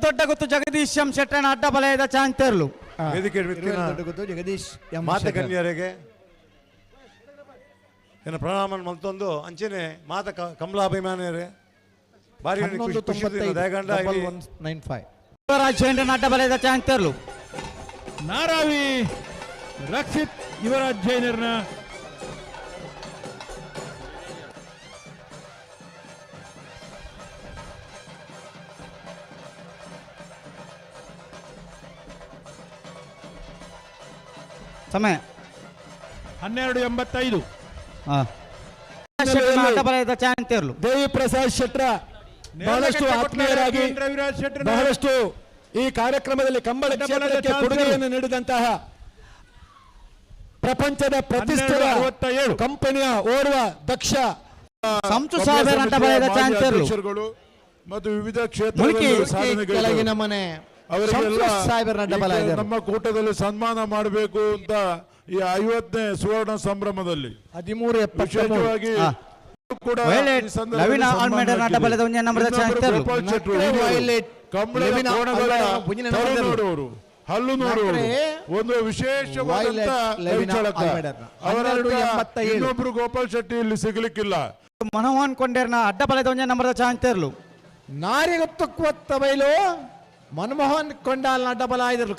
ದೊಡ್ಡ ಗುತ್ತು ಜಗದೀಶ್ ಎಂ ಶೆಟ್ಟಣ್ಣ ಅಡ್ಡಬಲಯದ ಚಾಂತರ್ಲು. ವೇದಿಕೆ ಜಗದೀಶ್ ಮಾತ ಕನ್ಯರಿಗೆ ಏನು ಪ್ರಣಾಮ ಮತ್ತೊಂದು ಅಂಚನೆ ಮಾತ ಕಮಲಾಭಿಮಾನಿಯರೇ ಬಾರಿ ದಯಗಂಡ ಯುವರಾಜ್ ಜೈನರನ್ನ ಅಡ್ಡಬಲಯದ ಚಾಂತರ್ಲು. ನಾರಾವಿ ರಕ್ಷಿತ್ ಯುವರಾಜ್ ಜೈನರ್ನ ಸಮಯ 12:85. ಅಡ್ಡಬಲಯದ ಚಾಂತರ್ಲು. ದೇವಿ ಪ್ರಸಾದ್ ಶೆಟ್ರ ಬಹಳಷ್ಟು ಆತ್ಮೀಯರಾಗಿ ಬಹಳಷ್ಟು ಈ ಕಾರ್ಯಕ್ರಮದಲ್ಲಿ ಕಂಬಳ ಕ್ಷೇತ್ರಕ್ಕೆ ಕೊಡುಗೆಯನ್ನು ನೀಡಿದಂತಹ ಪ್ರಪಂಚದ ಪ್ರತಿಷ್ಠಿತ ಕಂಪನಿಯ ಓರ್ವ ದಕ್ಷ ಸಂಸು ಸಾಹೇಬರ ಅಡ್ಡಬಲಯದ ಚಾಂತರ್ಲು ಮತ್ತು ವಿವಿಧ ಕ್ಷೇತ್ರಗಳಲ್ಲಿ ಕೆಳಗಿನ ಮನೆ ನಮ್ಮ ಕೂಟದಲ್ಲಿ ಸನ್ಮಾನ ಮಾಡಬೇಕು ಅಂತ ಈ 50ನೇ ಸುವರ್ಣ ಸಂಭ್ರಮದಲ್ಲಿ 1373 ಕೂಡ ನವೀನ ಆಲ್ಮೇಡರ್ ಅಡ್ಡಬಲಯದ ನಂಬರ್ ಚಾಂತರ್ಲು. ನೋಡುವವರು ಹಲ್ಲು ನೋಡುವವರು ಒಂದು ವಿಶೇಷವಾದಂತ ಇನ್ನೊಬ್ರು ಗೋಪಾಲ್ ಶೆಟ್ಟಿ ಇಲ್ಲಿ ಸಿಗ್ಲಿಕ್ಕಿಲ್ಲ. ಮನೋಹನ್ ಕೊಂಡೇರ್ನ ಅಡ್ಡಬಲಯದ ನಂಬರ್ ಚಾಂತರ್ಲು. ನಾರಿಗೊತ್ತುಕ್ವತ್ತ ಬೈಲು ಮನಮೋಹನ್ ಕೊಂಡಾಲ್ ಅಡ್ಡಬಲ ಇದ್ರಲು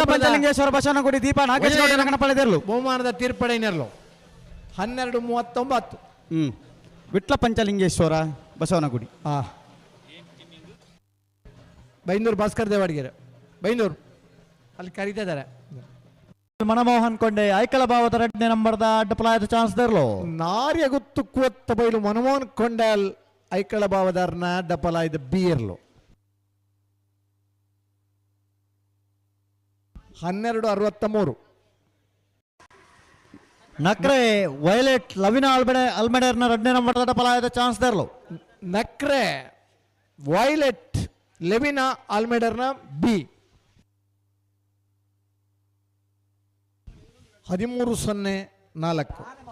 ಪಂಚಲಿಂಗೇಶ್ವರ ಬಸವನಗುಡಿ ದೀಪ ನಾಗೇಶ್ ಗಣಪಳೆದಿರ್ಲು. ಬಹುಮಾನದ ತೀರ್ಪಡೆಯಿನರ್ಲು 12:39. ವಿಟ್ಲ ಪಂಚಲಿಂಗೇಶ್ವರ ಬಸವನಗುಡಿ. ಬೈಂದೂರು ಭಾಸ್ಕರ್ ದೇವಾಡಿಗೆರೆ ಬೈಂದೂರು ಅಲ್ಲಿ ಕರೀತಾ ಇದ್ದಾರೆ. ಮನಮೋಹನ್ ಕೊಂಡೆ ಐಕಲ ಭಾವದ 2ನೇ ನಂಬರ್ದ ಅಡ್ಡಪಲಾಯದ ಚಾನ್ಸ್ ದರ್ಲು. ನಾರ್ಯ ಗುತ್ತು ಕುವತ್ತ ಬೈಲು ಮನಮೋಹನ್ ಕೊಂಡಾಲ್ ಐಕಳ ಭಾವದಾರ್ನ ಅಡ್ಡಪಲಾಯದ ಬೀರ್ಲು 12:63. ನಕ್ರೆ ವೈಲೆಟ್ ಲವಿನ ಅಲ್ಮೆಡರ್ನ 2ನೇ ನಂಬರ್ ಅಡ್ಡಪಲಾಯದ ಚಾನ್ಸ್ ದರ್ಲು. ನಕ್ರೆ ವೈಲೆಟ್ ಲೆವಿನಾ ಆಲ್ಮೆಡರ್ನ ಬಿ 13:04.